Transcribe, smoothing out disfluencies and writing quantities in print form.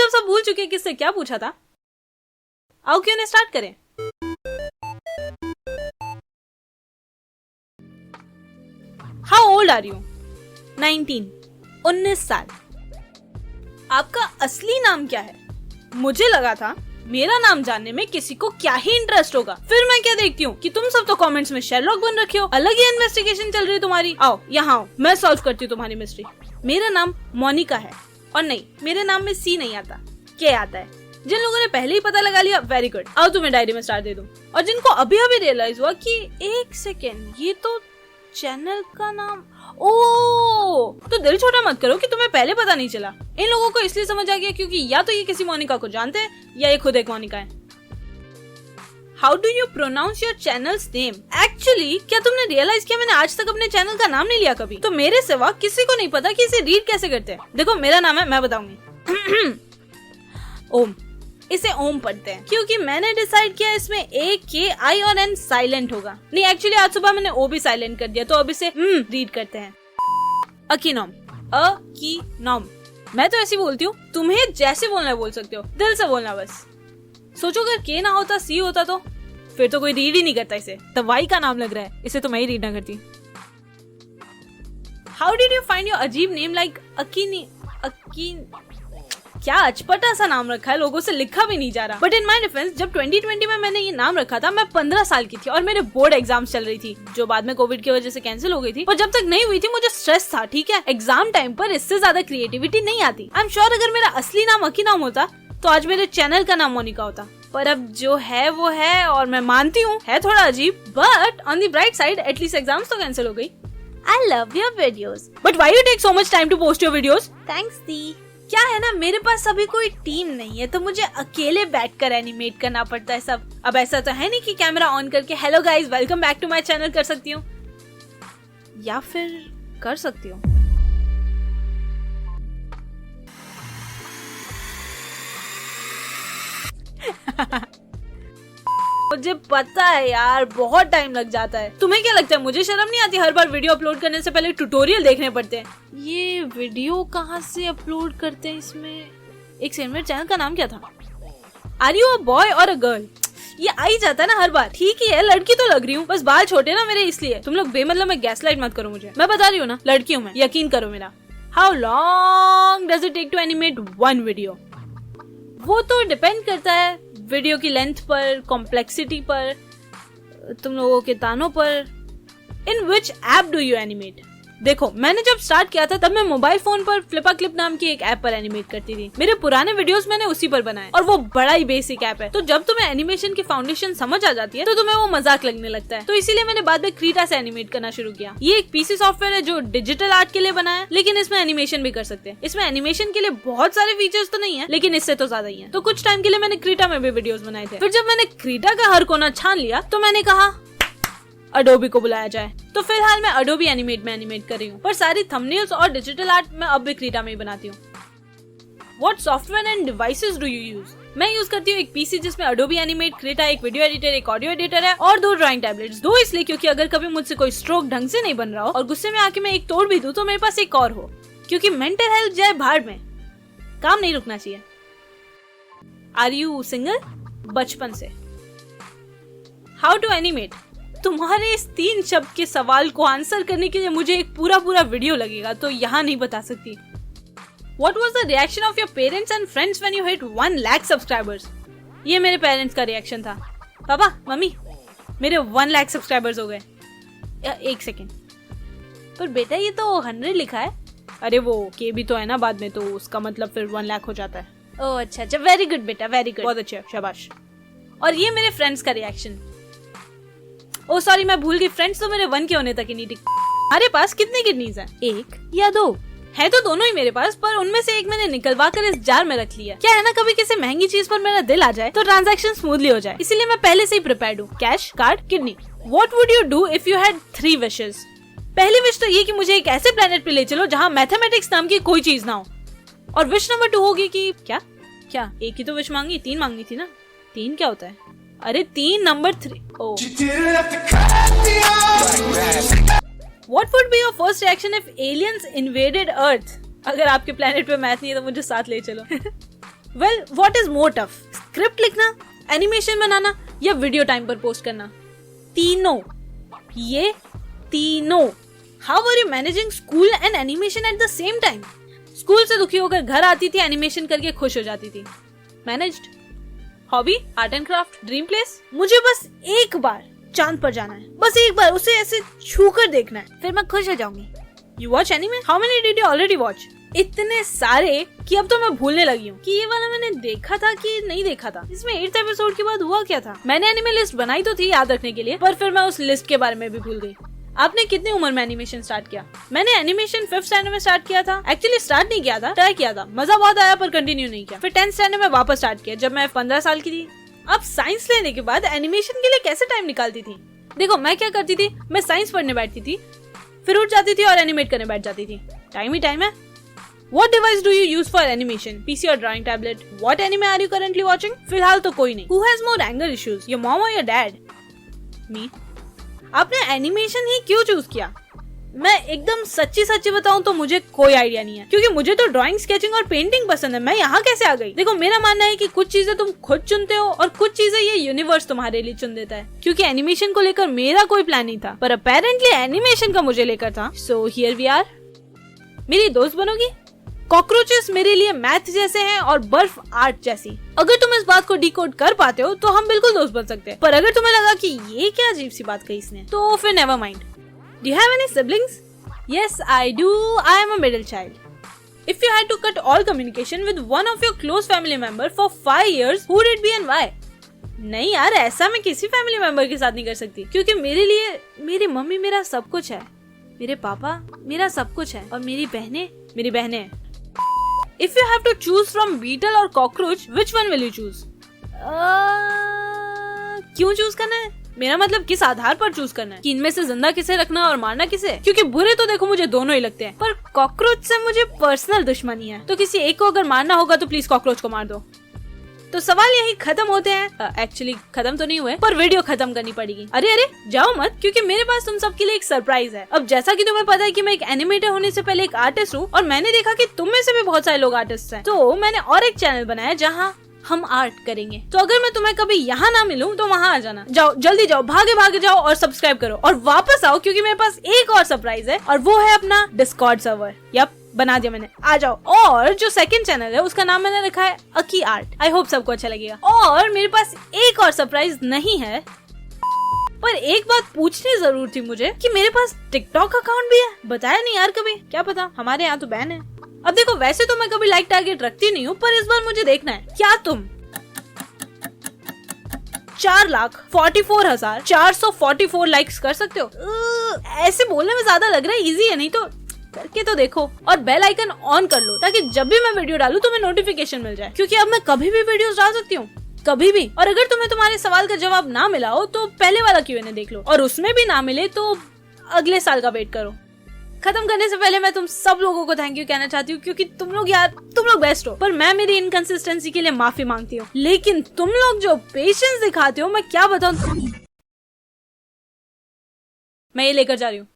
मतलब सब भूल चुके हैं किससे क्या पूछा था। आओ क्यों नहीं स्टार्ट करें। How old are you? 19 साल। आपका असली नाम क्या है? मुझे लगा था मेरा नाम जानने में किसी को क्या ही इंटरेस्ट होगा। फिर मैं क्या देखती हूँ कि तुम सब तो कमेंट्स में शेरलॉक बन रखे हो, अलग ही इन्वेस्टिगेशन चल रही है तुम्हारी। आओ यहाँ आओ, मैं सॉल्व करती हूँ तुम्हारी मिस्ट्री। मेरा नाम मोनिका है और नहीं, मेरे नाम में सी नहीं आता, के आता है। जिन लोगों ने पहले ही पता लगा लिया, वेरी गुड, आओ तुम्हें डायरी में स्टार दे दूं। और जिनको अभी अभी रियलाइज हुआ कि एक सेकेंड, ये तो चैनल का नाम, ओ तो दिल छोटा मत करो कि तुम्हें पहले पता नहीं चला। इन लोगों को इसलिए समझ आ गया क्योंकि या तो ये किसी मोनिका को जानते हैं या ये खुद एक मोनिका है। How do you pronounce your channel's name? Actually क्या तुमने रियलाइज किया मैंने आज तक अपने चैनल का नाम नहीं लिया कभी। तो मेरे सिवा किसी को नहीं पता कि इसे रीड कैसे करते हैं। देखो मेरा नाम है, मैं बताऊंगी ओम। इसे ओम पढ़ते हैं क्योंकि मैंने डिसाइड किया इसमें ए, के, आई और एन साइलेंट होगा। नहीं एक्चुअली आज सुबह मैंने ओ भी साइलेंट कर दिया, तो अब इसे रीड करते हैं। अकीनोम, अकीनोम। मैं तो ऐसी बोलती हूँ, तुम्हें जैसे बोलना है बोल सकते हो, दिल से बोलना बस। सोचो अगर के ना होता सी होता तो फिर तो कोई रीड ही नहीं करता इसे। दवाई का नाम लग रहा है, इसे तो मैं ही रीड ना करती। How did you find your अजीब नेम लाइक अकीन? क्या अचपटा सा नाम रखा है, लोगों से लिखा भी नहीं जा रहा। बट इन माई डिफेंस जब 2020 में मैंने ये नाम रखा था, मैं 15 साल की थी और मेरे बोर्ड एग्जाम्स चल रही थी, जो बाद में कोविड की वजह से कैंसिल हो गई थी। पर जब तक नहीं हुई थी मुझे स्ट्रेस था, ठीक है। एग्जाम टाइम पर इससे ज्यादा क्रिएटिविटी नहीं आती। आई एम श्योर अगर मेरा असली नाम अकीनोम होता तो आज मेरे चैनल का नाम मोनिका होता। पर अब जो है वो है, और मैं मानती हूँ है थोड़ा अजीब, but on the bright side at least exams तो कैंसिल हो गई। I love your videos, but why you take so much time to post your videos? Thanks दी। क्या है ना, मेरे पास अभी कोई टीम नहीं है तो मुझे अकेले बैठकर एनिमेट करना पड़ता है सब। अब ऐसा तो है नहीं कि कैमरा ऑन करके hello guys welcome back to my channel कर सकती हूँ, या फिर कर सकती हूँ। मुझे पता है यार, बहुत टाइम लग जाता है। तुम्हें क्या लगता है मुझे शर्म नहीं आती? हर बार वीडियो अपलोड करने से पहले ट्यूटोरियल देखने पड़ते हैं। ये वीडियो कहाँ से अपलोड करते हैं इसमें? एक सेकंड, मेरे चैनल का नाम क्या था? आर यू अ बॉय और अ गर्ल? ये आ ही जाता है ना हर बार। ठीक ही है, लड़की तो लग रही हूँ, बस बाल छोटे ना मेरे इसलिए। तुम लोग बेमतलब में गैसलाइट मत करो मुझे, मैं बता रही हूँ ना लड़की हूँ मैं, यकीन करो मेरा। How long does it take to animate one video? वो तो डिपेंड करता है वीडियो की लेंथ पर, कॉम्प्लेक्सिटी पर, तुम लोगों के तानों पर। In which app do you animate? देखो मैंने जब स्टार्ट किया था तब मैं मोबाइल फोन पर फ्लिपा क्लिप नाम की एक ऐप पर एनिमेट करती थी। मेरे पुराने वीडियोस मैंने उसी पर बनाए और वो बड़ा ही बेसिक ऐप है। तो जब तुम्हें एनिमेशन की फाउंडेशन समझ आ जाती है तो तुम्हें वो मजाक लगने लगता है। तो इसीलिए मैंने बाद में क्रीटा से एनिमेट करना शुरू किया। ये एक पीसी सॉफ्टवेयर है जो डिजिटल आर्ट के लिए बना है, लेकिन इसमें एनिमेशन भी कर सकते हैं। इसमें एनिमेशन के लिए बहुत सारे फीचर्स तो नहीं है, लेकिन इससे तो ज्यादा ही है। तो कुछ टाइम के लिए मैंने क्रीटा में भी वीडियोस बनाए थे। फिर जब मैंने क्रीटा का हर कोना छान लिया तो मैंने कहा अडोबी को बुलाया जाए। तो फिलहाल मैं अडोबी एनिमेट में एनिमेट कर रही हूँ, पर सारी थंबनेल्स और डिजिटल आर्ट मैं अब भी क्रीटा में ही बनाती हूँ। What software end devices do you use? मैं यूज करती हूँ एक पीसी जिसमें अडोबी एनिमेट, क्रीटा, एक वीडियो एडिटर, एक ऑडियो एडिटर है और 2 ड्राइंग टैबलेट्स। 2 इसलिए क्योंकि अगर कभी मुझसे कोई स्ट्रोक ढंग से नहीं बन रहा हो और गुस्से में आके मैं एक तोड़ भी दूं तो मेरे पास एक और हो, क्योंकि मेंटल हेल्थ जाए भाड़ में, काम नहीं रुकना चाहिए। Are you single? बचपन से। How to animate? तुम्हारे इस 3 शब्द के सवाल को आंसर करने के लिए मुझे एक पूरा वीडियो लगेगा, तो यहाँ नहीं बता सकती। What was the reaction of your parents and friends when you hit 1 lakh subscribers? ये मेरे पेरेंट्स का रिएक्शन था। पापा मम्मी मेरे 1 लाख सब्सक्राइबर्स हो गए। एक सेकेंड, पर बेटा ये तो 100 लिखा है। अरे वो के भी तो है ना बाद में, तो उसका मतलब फिर 1 लाख हो जाता है। ओह अच्छा, वेरी गुड बेटा, वेरी गुड, बहुत अच्छा, शाबाश। और ये मेरे फ्रेंड्स का रिएक्शन। ओ सॉरी मैं भूल गई, फ्रेंड्स तो मेरे 1 के होने तक ही नहीं टिक। हमारे पास कितनी किडनीज हैं? 1 या 2? है तो दोनों ही मेरे पास, पर उनमें से एक मैंने निकलवा कर इस जार में रख लिया। क्या है ना, कभी किसी महंगी चीज पर मेरा दिल आ जाए तो ट्रांजैक्शन स्मूथली हो जाए, इसीलिए मैं पहले से ही प्रिपेयर्ड हूँ। Cash, card, kidney. What would you do if you had 3 wishes? पहली विश तो ये कि मुझे एक ऐसे प्लेनेट पे ले चलो जहाँ मैथमेटिक्स नाम की कोई चीज ना हो। और विश नंबर 2 होगी कि क्या एक ही तो विश मांगी, 3 मांगनी थी ना। 3 क्या होता है? अरे 3 number 3। What would be your first reaction if aliens invaded Earth? अगर आपके प्लेनेट पे मैथ नहीं है तो मुझे साथ ले चलो। Well what is more tough, script लिखना, एनिमेशन बनाना या वीडियो टाइम पर पोस्ट करना? तीनों, ये तीनों। How are you managing school and animation at the same time? School से दुखी होकर घर आती थी, एनिमेशन करके खुश हो जाती थी। Managed. Hobby art and craft, dream place, मुझे बस एक बार चांद पर जाना है, बस एक बार उसे ऐसे छू कर देखना है, फिर मैं खुश हो जाऊंगी। You watch anime? How many did you already watch? इतने सारे कि अब तो मैं भूलने लगी हूँ कि ये वाला मैंने देखा था कि नहीं देखा था। इसमें 8th एपिसोड के बाद हुआ क्या था? मैंने एनिमे लिस्ट बनाई तो थी याद रखने के लिए, पर फिर मैं उस लिस्ट के बारे में भी भूल गई। आपने कितनी उम्र में एनिमेशन स्टार्ट किया? मैंने एनिमेशन 5th स्टैंडर्ड में स्टार्ट किया था। एक्चुअली स्टार्ट नहीं किया था, ट्राई किया था, मजा बहुत आया पर कंटिन्यू नहीं किया। फिर 10th स्टैंडर्ड में वापस स्टार्ट किया जब मैं 15 साल की थी। अब साइंस लेने के बाद एनिमेशन के लिए कैसे टाइम निकालती थी? देखो मैं क्या करती थी, मैं साइंस पढ़ने बैठती थी, फिर उठ जाती थी और एनिमेट करने बैठ जाती थी। टाइम ही टाइम है। What device do you use for animation? PC or drawing tablet? What anime are you currently watching? फिलहाल तो कोई नहीं। Who has more anger issues? Your mom or your dad? Me. आपने एनिमेशन ही क्यों choose किया? मैं एकदम सच्ची बताऊं तो मुझे कोई आइडिया नहीं है, क्योंकि मुझे तो ड्राइंग, स्केचिंग और पेंटिंग पसंद है। मैं यहाँ कैसे आ गई? देखो मेरा मानना है कि कुछ चीजें तुम खुद चुनते हो और कुछ चीजें ये यूनिवर्स तुम्हारे लिए चुन देता है। क्योंकि एनिमेशन को लेकर मेरा कोई प्लान नहीं था, पर अपेरेंटली एनिमेशन का मुझे लेकर था। So here we are. मेरी दोस्त बनोगी? कॉकरोचेस मेरे लिए मैथ जैसे हैं और बर्फ आर्ट जैसी। अगर तुम इस बात को डिकोड कर पाते हो तो हम बिल्कुल दोस्त बन सकते हैं, पर अगर तुम्हें लगा कि ये क्या अजीब सी बात कही इसने, तो फिर never mind. Do you have any siblings? Yes I do. I am a middle child. If you had to cut all communication with one of your close family member for 5 years, who would it be and why? नहीं यार, ऐसा मैं किसी family member के साथ नहीं कर सकती, क्योंकि मेरे लिए मेरी मम्मी मेरा सब कुछ है, मेरे पापा मेरा सब कुछ है और मेरी बहनें हैं। If you have to choose from beetle or cockroach, which one will you choose? क्यों चूज करना है? मेरा मतलब किस आधार पर चूज करना है कि इनमें से जिंदा किसे रखना और मारना किसे? क्योंकि बुरे तो देखो मुझे दोनों ही लगते हैं, पर कॉकरोच से मुझे पर्सनल दुश्मनी है, तो किसी एक को अगर मारना होगा तो प्लीज कॉकरोच को मार दो। तो सवाल यही खत्म होते हैं। एक्चुअली खत्म तो नहीं हुए, पर वीडियो खत्म करनी पड़ेगी। अरे जाओ मत, क्योंकि मेरे पास तुम सबके लिए एक सरप्राइज है। अब जैसा कि तुम्हें पता है कि मैं एक एनिमेटर होने से पहले एक आर्टिस्ट हूँ, और मैंने देखा कि तुम में से भी बहुत सारे लोग आर्टिस्ट हैं, तो मैंने और एक चैनल बनाया जहाँ हम आर्ट करेंगे। तो अगर मैं तुम्हें कभी यहाँ ना मिलूं तो वहाँ आ जाना। जाओ जल्दी जाओ, भागे जाओ और सब्सक्राइब करो और वापस आओ, क्योंकि मेरे पास एक और सरप्राइज है, और वो है अपना डिस्कॉर्ड सर्वर। यप, बना दिया मैंने, आ जाओ। और जो सेकंड चैनल है उसका नाम मैंने रखा है अकी आर्ट। आई होप सबको अच्छा लगेगा। और मेरे पास एक और सरप्राइज नहीं है, पर एक बात पूछनी जरूर थी मुझे कि मेरे पास टिकटॉक अकाउंट भी है। बताया नहीं यार कभी, क्या पता हमारे यहाँ तो बैन है। अब देखो वैसे तो मैं कभी लाइक टारगेट रखती नहीं हूँ, पर इस बार मुझे देखना है क्या तुम 4,44,444 लाइक्स कर सकते हो। ऐसे बोलने में ज्यादा लग रहा है इजी है, नहीं तो करके तो देखो। और बेल आइकन ऑन कर लो ताकि जब भी मैं वीडियो डालूं तुम्हें नोटिफिकेशन मिल जाए, क्योंकि अब मैं कभी भी वीडियोस डाल सकती हूँ, कभी भी। और अगर तुम्हें तुम्हारे सवाल का जवाब ना मिला हो तो पहले वाला Q&A देख लो, और उसमें भी ना मिले तो अगले साल का वेट करो। खत्म करने से पहले मैं तुम सब लोगों को थैंक यू कहना चाहती हूँ, क्योंकि तुम लोग बेस्ट हो, पर मैं मेरी इनकंसिस्टेंसी के लिए माफी मांगती हूँ। लेकिन तुम लोग जो पेशेंस दिखाते हो, मैं क्या बताऊँ। मैं ये लेकर जा रही हूँ।